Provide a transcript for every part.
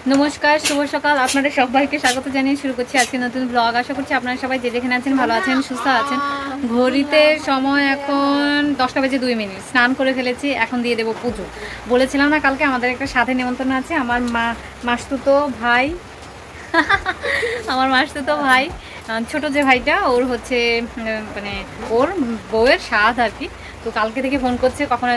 নমস্কার, শুভ সকাল। আপনাদের সবাইকে স্বাগত জানিয়ে শুরু করছি আজকে নতুন ব্লগ। আশা করছি আপনারা সবাই যে যেখানে আছেন ভালো আছেন, সুস্থ আছেন। ঘড়িতে সময় এখন 10টা বেজে 2 মিনিট। স্নান করে ফেলেছি, এখন দিয়ে দেবো পুজো। বলেছিলাম না কালকে আমাদের একটা সাথে নিমন্ত্রণ আছে। আমার মাসতুতো ভাই আমার মাসতুতো ভাই, ছোট যে ভাইটা, ওর হচ্ছে মানে ওর বউয়ের স্বাদ আর কি। তো কালকে থেকে ফোন করছে কখন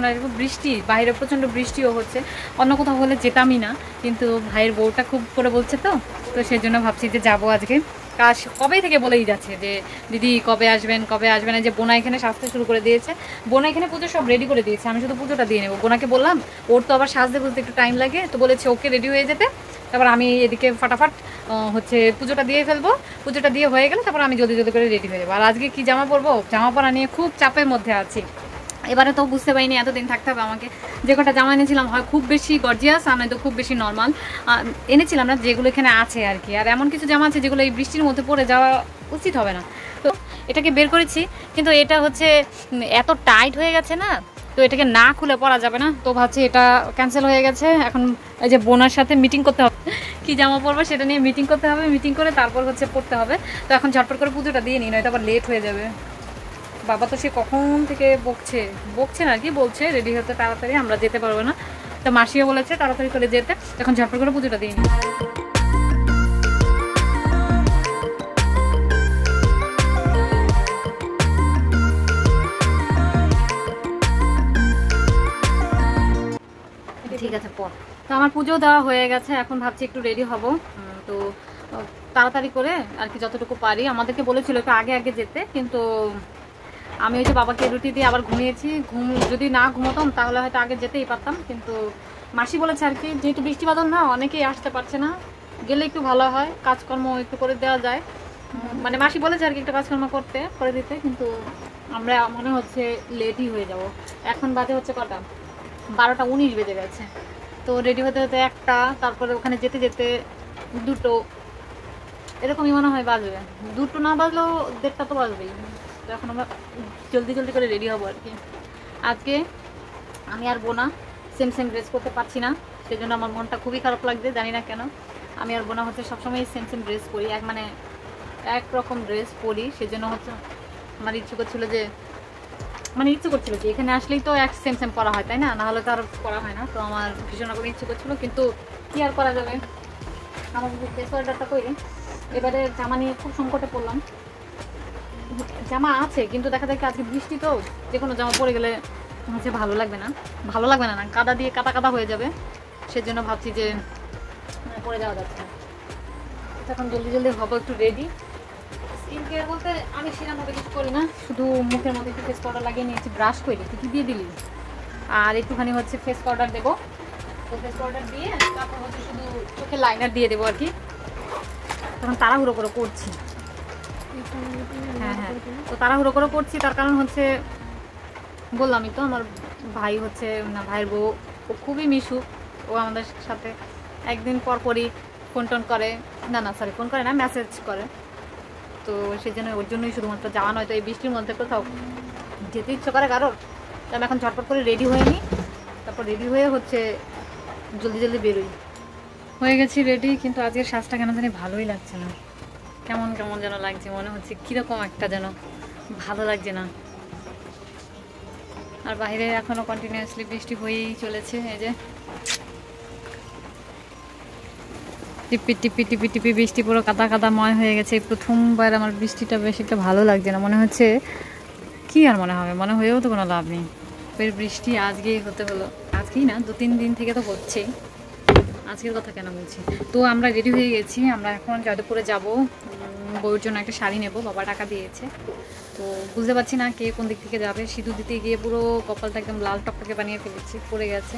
আসবো। বৃষ্টি বাইরে, প্রচণ্ড বৃষ্টিও হচ্ছে। অন্য কোথাও হলে যেতামই না, কিন্তু ভাইয়ের বউটা খুব করে বলছে তো সেই জন্য ভাবছি যে যাবো আজকে। কাজ কবে থেকে বলেই যাচ্ছে যে দিদি কবে আসবেন। এই যে বোনা এখানে সাজতে শুরু করে দিয়েছে। বোনা এখানে পুজো সব রেডি করে দিয়েছে, আমি শুধু পুজোটা দিয়ে নেবো। বোনাকে বললাম, ওর তো আবার সাজতে বুঝতে একটু টাইম লাগে, তো বলেছে ওকে রেডি হয়ে যেতে, তারপর আমি এদিকে ফাটাফাট হচ্ছে পুজোটা দিয়ে ফেলবো। পুজোটা দিয়ে হয়ে গেলে তারপর আমি জলদি করে রেডি হয়ে যাবো। আর আজকে কি জামা পরবো, জামা পরা নিয়ে খুব চাপের মধ্যে আছি। এবারে তো বুঝতে পারিনি এতদিন থাকতে হবে আমাকে। যে কটা জামা এনেছিলাম হয় খুব বেশি গর্জিয়াস, আর নয়তো খুব বেশি নর্মাল এনেছিলাম না, যেগুলো এখানে আছে আর কি। আর এমন কিছু জামা আছে যেগুলো এই বৃষ্টির মধ্যে পরে যাওয়া উচিত হবে না, তো এটাকে বের করেছি। কিন্তু এটা হচ্ছে এত টাইট হয়ে গেছে না, তো এটাকে না খুলে পরা যাবে না, তো ভাবছি এটা ক্যান্সেল হয়ে গেছে। এখন এই যে বোনার সাথে মিটিং করতে হবে, কি জামা পরবো সেটা নিয়ে মিটিং করতে হবে। মিটিং করে তারপর হচ্ছে পড়তে হবে। তো এখন ঝটপট করে পুজোটা দিয়ে নিই, নয়তো আবার লেট হয়ে যাবে। বাবা তো সে কখন থেকে বকছে না আর কি, বলছে রেডি হতে তাড়াতাড়ি, আমরা যেতে পারবো না। তো মাসিও বলেছে তাড়াতাড়ি করে যেতে। এখন ঝটপট করে পুজোটা দিয়ে নিই। ঠিক আছে পর। তো আমার পুজো দেওয়া হয়ে গেছে, এখন ভাবছি একটু রেডি হব। তো তাড়াতাড়ি করে আর কি যতটুকু পারি। আমাদেরকে বলেছিল একটু আগে যেতে, কিন্তু আমি ওই যে বাবাকে রুটি দিয়ে আবার ঘুমিয়েছি। যদি না ঘুমোতাম তাহলে হয়তো আগে যেতেই পারতাম, কিন্তু মাসি বলেছে আর কি, যেহেতু বৃষ্টি বাদল না, অনেকেই আসতে পারছে না, গেলে একটু ভালো হয়, কাজকর্ম একটু করে দেওয়া যায়। মানে মাসি বলেছে আর কি একটু কাজকর্ম করে দিতে, কিন্তু আমরা মনে হচ্ছে লেটই হয়ে যাব। এখন বাজে হচ্ছে কটা, 12টা 19 বেজে গেছে। তো রেডি হতে হতে 1টা, তারপরে ওখানে যেতে যেতে 2টো, এরকমই মনে হয় বাজবে। 2টো না বাজলেও 1:30 তো বাজবেই। তো এখন আমরা জলদি করে রেডি হবো আর কি। আজকে আমি আর বোনা সেম ড্রেস করতে পারছি না, সেই জন্য আমার মনটা খুবই খারাপ লাগছে, জানি না কেন। আমি আর বোনা হচ্ছে সবসময় সেম ড্রেস পরি, একরকম ড্রেস পরি। সেজন্য হচ্ছে আমার ইচ্ছে করছিল যে এখানে আসলেই তো সেম পরা হয়, তাই না? নাহলে তো আর করা হয় না। তো আমার ভীষণ রকম ইচ্ছে করছিল, কিন্তু কি আর করা যাবে। আমার ফেস অর্ডারটা করি, এবারে জামা নিয়ে খুব সংকটে পড়লাম। জামা আছে, কিন্তু দেখা যায় আজকে বৃষ্টি, তো যে কোনো জামা পরে গেলে হচ্ছে ভালো লাগবে না না কাদা দিয়ে কাদা হয়ে যাবে। সেজন্য ভাবছি যে পরে যাওয়া যাচ্ছে। এখন জলদি হবো একটু রেডি। স্কিন কেয়ার বলতে আমি সেরকমভাবে কিছু করি না, শুধু মুখের মধ্যে একটু ফেস পাউডার লাগিয়ে নিয়েছি, ব্রাশ করে কি দিয়ে দিলি, আর একটুখানি হচ্ছে ফেস পাউডার দেবো। তো ফেস পাউডার দিয়ে তারপর হচ্ছে শুধু চোখে লাইনার দিয়ে দেবো আর কি। তখন তাড়াহুড়ো করে করছি। হ্যাঁ, তো তাড়াহুড়ো করে করছি, তার কারণ হচ্ছে বললামই তো, আমার ভাই হচ্ছে না, ভাইয়ের বউ ও খুবই মিশুক। ও আমাদের সাথে একদিন পরই ফোন করে, ফোন করে না, মেসেজ করে। তো সেই জন্য ওর জন্যই শুধুমাত্র যাওয়া নয়। তো এই বৃষ্টির মধ্যে কোথাও যেতে ইচ্ছে করে কারোর। তো আমি এখন ঝটপট করে রেডি হয়ে নিই, তারপর রেডি হয়ে হচ্ছে জলদি বেরোই। হয়ে গেছি রেডি, কিন্তু আজকের সাজটা কেন জানি ভালোই লাগছে না, কেমন যেন লাগছে, মনে হচ্ছে কীরকম একটা যেন ভালো লাগছে না। আর বাইরে এখনও কন্টিনিউয়াসলি বৃষ্টি হয়েই চলেছে। এই যে টিপি বৃষ্টি পুরো কাদাময় হয়ে গেছে। প্রথমবার আমার বৃষ্টিটা বেশ একটা ভালো লাগছে না, মনে হচ্ছে কি আর মনে হয়েও তো কোনো লাভ নেই। ফের বৃষ্টি আজকেই হতে হলো, আজকেই না 2-3 দিন থেকে তো হচ্ছেই, আজকের কথা কেন বলছি। তো আমরা রেডি হয়ে গেছি, আমরা এখন যাদবপুরে যাব। বউর জন্য একটা শাড়ি নেব, বাবা টাকা দিয়েছে। তো বুঝতে পারছি না কে কোন দিক থেকে যাবে। সিঁদুর দিতে গিয়ে পুরো কপালটা একদম লাল টকটকে বানিয়ে ফেলেছি, পড়ে গেছে।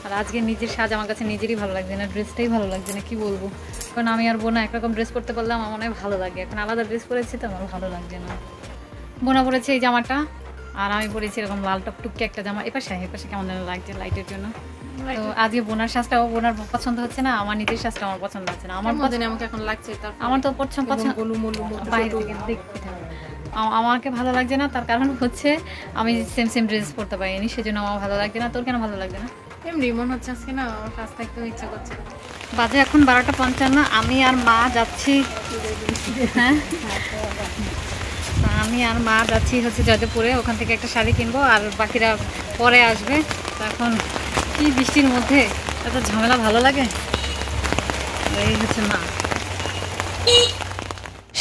আর আজকে নিজের সাজ আমার কাছে নিজেরই ভালো লাগছে না, ড্রেসটাই ভালো লাগছে না, কি বলবো। কারণ আমি আর বোনা একরকম ড্রেস পরতে পারলে আমার মনে হয় ভালো লাগে, এখন আলাদা ড্রেস পরেছি তো আমার ভালো লাগছে না। বোনা পরেছে এই জামাটা, আর আমি পরেছি এরকম লাল টকটুকে একটা জামা। এপাশে কেমন যেন লাগছে লাইটের জন্য। তো আজকে বোনার সাজটাও বোনার পছন্দ হচ্ছে না, আমার নিজের সাজটা আমার পছন্দ হচ্ছে না। আমাকে এখন লাগছে, আমার তো পছন্দ আমাকে ভালো লাগছে না। তার কারণ হচ্ছে আমি সেম ড্রেস পরতে পারিনি, সেজন্য আমার ভালো লাগছে না। তোর কেন ভালো লাগছে না? এমনি মনে হচ্ছে আজকে না আমার সাজটা একটু ইচ্ছা করছে। বাজে এখন 12:55। আমি আর মা যাচ্ছি, হ্যাঁ আমি আর মা যাচ্ছি হচ্ছে জয়দেবপুরে। ওখান থেকে একটা শাড়ি কিনবো আর বাকিরা পরে আসবে। তো এখন কি বৃষ্টির মধ্যে এত ঝামেলা ভালো লাগে। এই হচ্ছে মা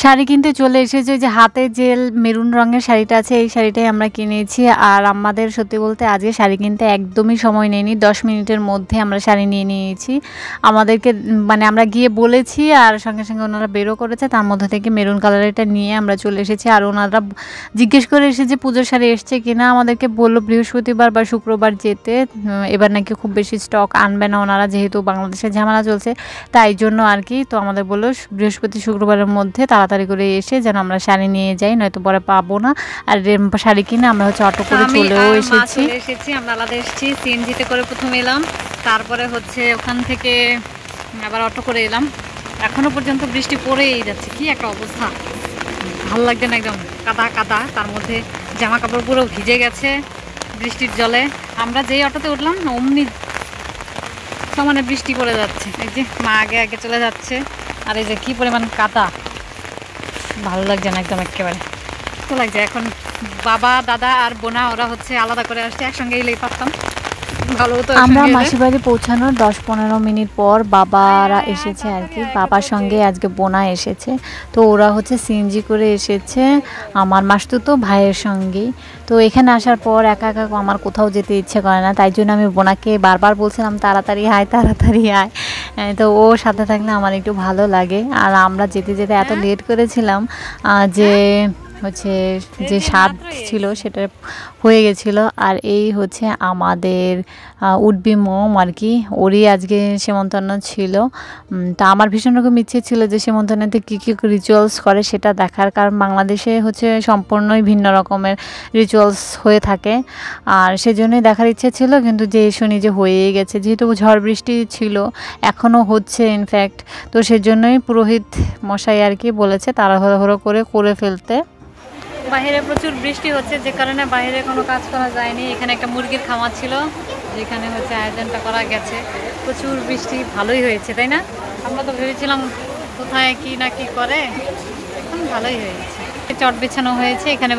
শাড়ি কিনতে চলে এসেছে। যে হাতে যে মেরুন রঙের শাড়িটা আছে এই শাড়িটাই আমরা কিনেছি। আর আমাদের সত্যি বলতে আজকে শাড়ি কিনতে একদমই সময় নেয়নি, 10 মিনিটের মধ্যে আমরা শাড়ি নিয়ে নিয়েছি। আমাদেরকে মানে আমরা গিয়ে বলেছি আর সঙ্গে সঙ্গে ওনারা বেরো করেছে, তার মধ্যে থেকে মেরুন কালারেরটা নিয়ে আমরা চলে এসেছি। আর ওনারা জিজ্ঞেস করে এসেছে পুজোর শাড়ি এসছে কিনা। আমাদেরকে বললো বৃহস্পতিবার বা শুক্রবার যেতে, এবার নাকি খুব বেশি স্টক আনবে না ওনারা, যেহেতু বাংলাদেশে ঝামেলা চলছে তাই জন্য আর কি। তো আমাদের বললো বৃহস্পতি শুক্রবারের মধ্যে তাড়াতাড়ি করে এসে যেন আমরা শাড়ি নিয়ে যাই, নয়তো পরে পাবো না। আর শাড়ি কিনে আমরা হচ্ছে অটো করে চলেও এসেছি। আমরা আলাদা এসেছি, সিএনজিতে করে প্রথমে এলাম, তারপরে হচ্ছে ওখান থেকে আবার অটো করে এলাম। এখনো পর্যন্ত বৃষ্টি পড়েই যাচ্ছে, কি একটা অবস্থা, ভালো লাগছে না, একদম কাদা কাদা। তার মধ্যে জামা কাপড় পুরো ভিজে গেছে বৃষ্টির জলে। আমরা যেই অটোতে উঠলাম অমনি সমানে বৃষ্টি পড়ে যাচ্ছে। এই যে মা আগে আগে চলে যাচ্ছে, আর এই যে কি পরিমাণ কাদা, ভালো লাগছে না একদম একেবারে। তো লাগছে এখন বাবা দাদা আর বোনা ওরা হচ্ছে আলাদা করে আসছে, একসঙ্গে এলেই পারতাম ভালো হতো। আমরা মাসির বাড়ি পৌঁছানোর 10-15 মিনিট পর বাবারা এসেছে আর কি। বাবার সঙ্গে আজকে বোনা এসেছে, তো ওরা হচ্ছে সিএনজি করে এসেছে আমার মাসতুতো ভাইয়ের সঙ্গেই। তো এখানে আসার পর একা একা আমার কোথাও যেতে ইচ্ছে করে না, তাই জন্য আমি বোনাকে বারবার বলছিলাম তাড়াতাড়ি আয় তাড়াতাড়ি আয়। তো ও সাথে থাকলে আমার একটু ভালো লাগে। আর আমরা যেতে যেতে এত লেট করেছিলাম যে হচ্ছে যে স্বাদ ছিল সেটা হয়ে গেছিলো। আর এই হচ্ছে আমাদের উডবি মম আর কি, ওরই আজকে সেমন্তন্ন ছিল। তা আমার ভীষণ রকম ইচ্ছে ছিল যে সেমন্তন্নতে কী কী রিচুয়ালস করে সেটা দেখার, কারণ বাংলাদেশে হচ্ছে সম্পূর্ণই ভিন্ন রকমের রিচুয়ালস হয়ে থাকে, আর সেজন্যই দেখার ইচ্ছে ছিল। কিন্তু যে শুনি যে হয়েই গেছে, যেহেতু ঝড় বৃষ্টি ছিল এখনও হচ্ছে ইনফ্যাক্ট, তো সেজন্যই পুরোহিত মশাই আর কি বলেছে তাড়াহুড়ো করে ফেলতে। বাইরে প্রচুর বৃষ্টি হচ্ছে, যে কারণে বাইরে কোনো কাজ করা যায়নি। এখানে একটা মুরগির খামার ছিল যেখানে হচ্ছে আয়োজনটা করা গেছে। প্রচুর বৃষ্টি, ভালোই হয়েছে তাই না? আমরা তো ভেবেছিলাম কোথায় কি না কি করে, এখন ভালোই হয়েছে। চট বেছানো হয়েছে, এখানে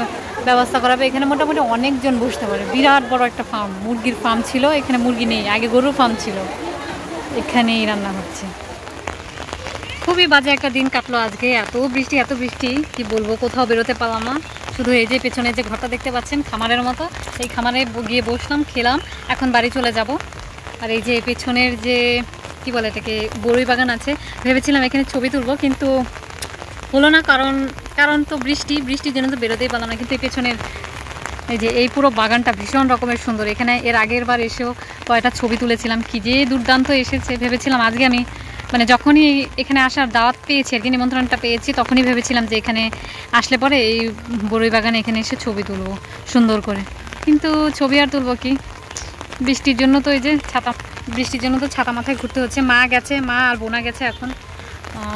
ব্যবস্থা করাবে। এখানে মোটামুটি অনেকজন বসতে পারে, বিরাট বড় একটা ফার্ম, মুরগির ফার্ম ছিল। এখানে মুরগি নেই, আগে গরুর ফার্ম ছিল, এখানেই রান্না হচ্ছে। খুবই বাজে একটা দিন কাটলো আজকে, এত বৃষ্টি কি বলবো, কোথাও বেরোতে পারলাম না। শুধু এই যে পেছনে যে ঘরটা দেখতে পাচ্ছেন খামারের মতো, এই খামারে গিয়ে বসলাম, খেলাম, এখন বাড়ি চলে যাব। আর এই যে পেছনের যে কি বলে এটাকে বড়ই বাগান আছে, ভেবেছিলাম এখানে ছবি তুলবো কিন্তু হলো না, কারণ তো বৃষ্টির জন্য তো বেরোতেই পারলাম না। কিন্তু এই পেছনের এই যে এই পুরো বাগানটা ভীষণ রকমের সুন্দর। এখানে এর আগের বার এসেও কয়টা ছবি তুলেছিলাম, কি যে দুর্দান্ত এসেছে। ভেবেছিলাম আজকে আমি মানে যখনই এখানে আসার দাওয়াত পেয়েছি আর কি, নিমন্ত্রণটা পেয়েছি, তখনই ভেবেছিলাম যে এখানে আসলে পরে এই বড়ই বাগানে এখানে এসে ছবি তুলবো সুন্দর করে। কিন্তু ছবি আর তুলবো কি, বৃষ্টির জন্য তো এই যে ছাতা মাথায় ঘুরতে হচ্ছে। মা গেছে, মা আর বোনা গেছে এখন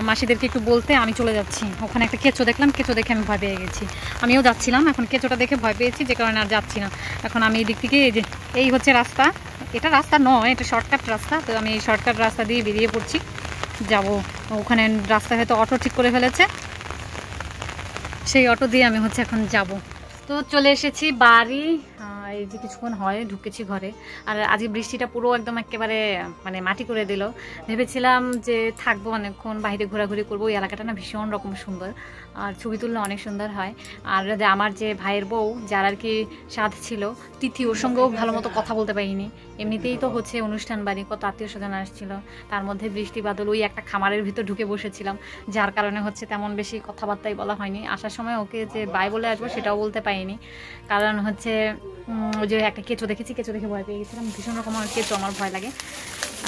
মাসিদেরকে একটু বলতে। আমি চলে যাচ্ছি, ওখানে একটা কেঁচো দেখলাম, কেঁচো দেখে আমি ভয় পেয়ে গেছি। আমিও যাচ্ছিলাম, এখন কেঁচোটা দেখে ভয় পেয়েছি, যে কারণে আর যাচ্ছি না। এখন আমি এই দিক থেকে এই হচ্ছে রাস্তা, এটা রাস্তা নয়, এটা শর্টকাট রাস্তা। তো আমি এই শর্টকাট রাস্তা দিয়ে বেরিয়ে পড়ছি, যাব ওখানে। রাস্তা হয়তো অটো ঠিক করে ফেলেছে, সেই অটো দিয়ে আমি হচ্ছে এখন যাব। তো চলে এসেছি বাড়ি, এই যে কিছুক্ষণ হয় ঢুকেছি ঘরে। আর আজকে বৃষ্টিটা পুরো একদম একেবারে মানে মাটি করে দিল। ভেবেছিলাম যে থাকবো অনেকক্ষণ, বাইরে ঘোরাঘুরি করবো। এই এলাকাটা না ভীষণ রকম সুন্দর, আর ছবি তুললে অনেক সুন্দর হয়। আর আমার যে ভাইয়ের বউ যার আর কি সাথ ছিল তিথি, ওর সঙ্গেও ভালো মতো কথা বলতে পারিনি। এমনিতেই তো হচ্ছে অনুষ্ঠান বাড়ি, কত আত্মীয় স্বজন আসছিল, তার মধ্যে বৃষ্টি বাদল, ওই একটা খামারের ভিতর ঢুকে বসেছিলাম, যার কারণে হচ্ছে তেমন বেশি কথাবার্তাই বলা হয়নি। আসার সময় ওকে যে বাই বলে আসবো সেটাও বলতে পারিনি, কারণ হচ্ছে ওই যে একটা কেঁচো দেখেছি, কেঁচো দেখে ভয় পেয়ে গেছিলাম। ভীষণ রকম আমার কেঁচো, আমার ভয় লাগে।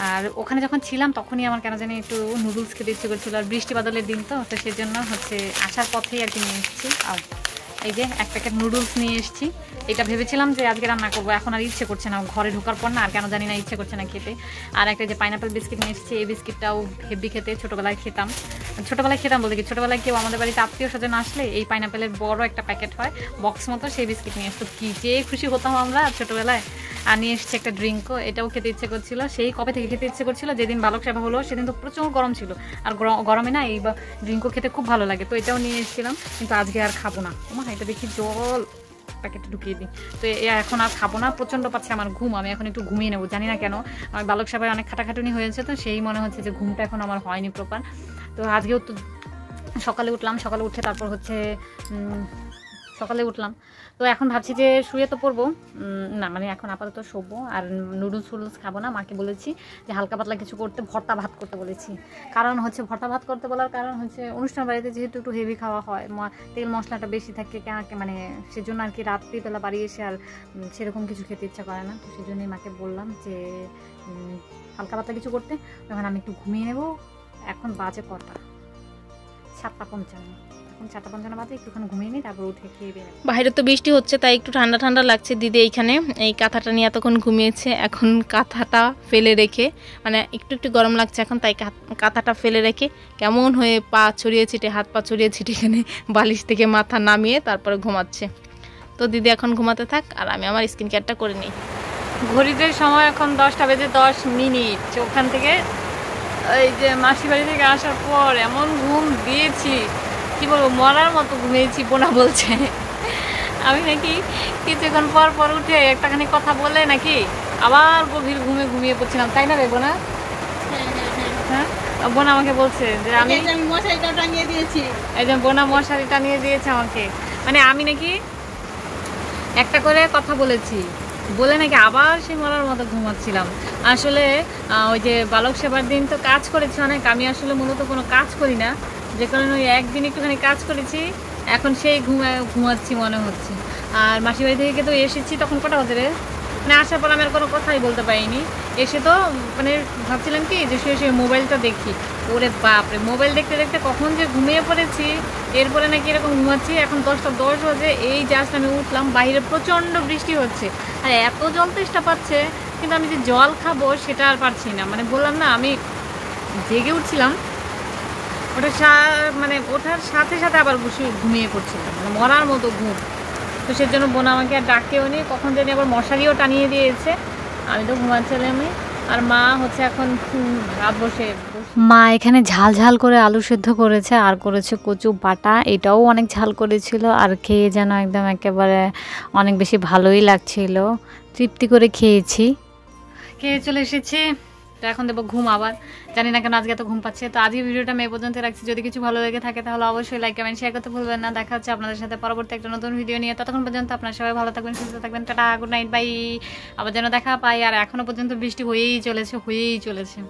আর ওখানে যখন ছিলাম তখনই আমার কেন জানি একটু নুডলস খেতে ইচ্ছে করছিল, আর বৃষ্টি বাদলের দিন তো সেজন্য হচ্ছে আসার পথেই আর কি নিয়ে এসেছি। আর এই যে এক প্যাকেট নুডলস নিয়ে এসেছি। এটা ভেবেছিলাম যে আজকে রান্না করবো, এখন আর ইচ্ছে করছে না, ঘরে ঢোকার পর না আর কেন জানি না ইচ্ছে করছে না খেতে। আর একটা যে পাইনাপেল বিস্কিট নিয়ে এসেছি, এই বিস্কিটটাও হেভি খেতে, ছোটোবেলায় খেতাম। ছোটোবেলায় খেতাম বলতে কি, ছোটোবেলায় কেউ আমাদের বাড়িতে আত্মীয় স্বজন আসলে এই পাইনাপেলের বড় একটা প্যাকেট হয় বক্স মতো, সেই বিস্কিট নিয়ে আসতো। কি যে খুশি হতাম আমরা ছোটোবেলায়। আর নিয়ে এসছে একটা ড্রিঙ্কও, এটাও খেতে ইচ্ছে করছিল, সেই কবে থেকে খেতে ইচ্ছে করছিল, যেদিন বালক সেবা হলো সেদিন তো প্রচুর গরম ছিল, আর গরমে না এই ড্রিঙ্কও খেতে খুব ভালো লাগে, তো এটাও নিয়ে এসেছিলাম। কিন্তু আজকে আর খাবো না, তোমার এটা দেখি জল প্যাকেটে ঢুকিয়ে দিই, তো এখন আর খাবো না, প্রচণ্ড পাচ্ছে আমার ঘুম, আমি এখন একটু ঘুমিয়ে নেবো। জানি না কেন, আমার বালক সেবায় অনেক খাটাখাটুনি হয়েছে, তো সেই মনে হচ্ছে যে ঘুমটা এখন আমার হয়নি প্রপার। তো আজকেও তো সকালে উঠলাম, সকালে উঠে তারপর হচ্ছে সকালে উঠলাম, তো এখন ভাবছি যে শুয়ে তো পড়বো না, মানে এখন আপাতত শোবো, আর নুডলস খাবো না। মাকে বলেছি যে হালকা পাতলা কিছু করতে, ভর্তা ভাত করতে বলেছি। কারণ হচ্ছে ভর্তা ভাত করতে বলার কারণ হচ্ছে অনুষ্ঠান বাড়িতে যেহেতু একটু হেভি খাওয়া হয়, তেল মশলাটা বেশি থাকে, মানে সেজন্য আর কি রাত্রিবেলা বাড়ি এসে আর সেরকম কিছু খেতে ইচ্ছা করে না, তো সেই জন্যই মাকে বললাম যে হালকা পাতলা কিছু করতে। তখন আমি একটু ঘুমিয়ে নেবো। এখন বাজে কটা, 7:55, এখন 7:55 বাজে, একটুখানি ঘুমিয়ে নিই, তারপর উঠে খেয়ে বেরোবো। বাইরে তো বৃষ্টি হচ্ছে, তাই একটু ঠান্ডা ঠান্ডা লাগছে। দিদি এইখানে এই কাঁথাটা নিয়ে এতক্ষণ ঘুমিয়েছে, এখন কাঁথাটা ফেলে রেখে, মানে একটু একটু গরম লাগছে এখন, তাই কাঁথাটা ফেলে রেখে কেমন হয়ে পা ছড়িয়ে ছিটে, হাত পা ছড়িয়ে ছিটে এখানে বালিশ থেকে মাথা নামিয়ে তারপরে ঘুমাচ্ছে। তো দিদি এখন ঘুমাতে থাক, আর আমি আমার স্কিন কেয়ারটা করে নিই। ঘড়িতে সময় এখন 10:10। ওখান থেকে এই যে মাসি বাড়ি থেকে আসার পর এমন ঘুম দিয়েছি, কি বলবো, মরার মতো ঘুমিয়েছি। বোনা বলছে আমি নাকি কিছুক্ষণ পর পর উঠে একটাখানি কথা বলে নাকি আবার গভীর ঘুমিয়ে পড়ছিলাম, তাই না রে বোনা? হ্যাঁ, বোনা আমাকে বলছে যে আমি মশারিটা টাঙিয়ে দিয়েছি, এই যে বোনা মশারিটা নিয়ে দিয়েছে আমাকে, মানে আমি নাকি একটা করে কথা বলেছি বলে নাকি আবার সেই মরার মতো ঘুমাচ্ছিলাম। আসলে ওই যে বালক সেবার দিন তো কাজ করেছি অনেক, আমি আসলে মূলত কোনো কাজ করি না, যে কারণে ওই একদিন একটুখানি কাজ করেছি, এখন সেই ঘুমাচ্ছি মনে হচ্ছে। আর মাসির বাড়ি থেকে তো এসেছি, তখন কটা বাজে রে, মানে আসার পর আমি আর কোনো কথাই বলতে পারিনি। এসে তো মানে ভাবছিলাম কি যে শুয়ে মোবাইলটা দেখি, ওরে বাপরে, মোবাইল দেখতে দেখতে কখন যে ঘুমিয়ে পড়েছি, এরপরে নাকি এরকম ঘুমাচ্ছি। এখন 10:10 বাজে, এই জাস্ট আমি উঠলাম, বাইরে প্রচণ্ড বৃষ্টি হচ্ছে, আর এত জল তেষ্টা পাচ্ছে, কিন্তু আমি যে জল খাবো সেটা আর পারছি না। মানে বললাম না, আমি জেগে উঠছিলাম, মানে ওঠার সাথে সাথে আবার বসে ঘুমিয়ে পড়ছিলাম, মানে মরার মতো ঘুম। তো সেজন্য বোন আমাকে আর ডাকেও নি, কখন জানি আবার মশারিও টানিয়ে দিয়েছে, আমি তো ঘুমাচ্ছিলামই। আর মা হচ্ছে এখন রাত বসে, মা এখানে ঝাল ঝাল করে আলু সেদ্ধ করেছে, আর করেছে কচু বাটা, এটাও অনেক ঝাল করেছিল, আর খেয়ে যেন একদম একেবারে অনেক বেশি ভালোই লাগছিল, তৃপ্তি করে খেয়েছি। খেয়ে চলে এসেছি, তো এখন দেবো ঘুম। আবার জানি না কেন আজকে এত ঘুম পাচ্ছে। তো আজকে ভিডিওটা আমি এই পর্যন্ত রাখছি, যদি কিছু ভালো লেগে থাকে তাহলে অবশ্যই লাইক কমেন্ট শেয়ার করতে ভুলবেন না। দেখা হচ্ছে আপনাদের সাথে পরবর্তী একটা নতুন ভিডিও নিয়ে, ততক্ষণ পর্যন্ত আপনারা সবাই ভালো থাকবেন, সুস্থ থাকবেন, টাটা, গুড নাইট, বাই। আবার যেন দেখা পাই। আর এখনো পর্যন্ত বৃষ্টি হয়েই চলেছে।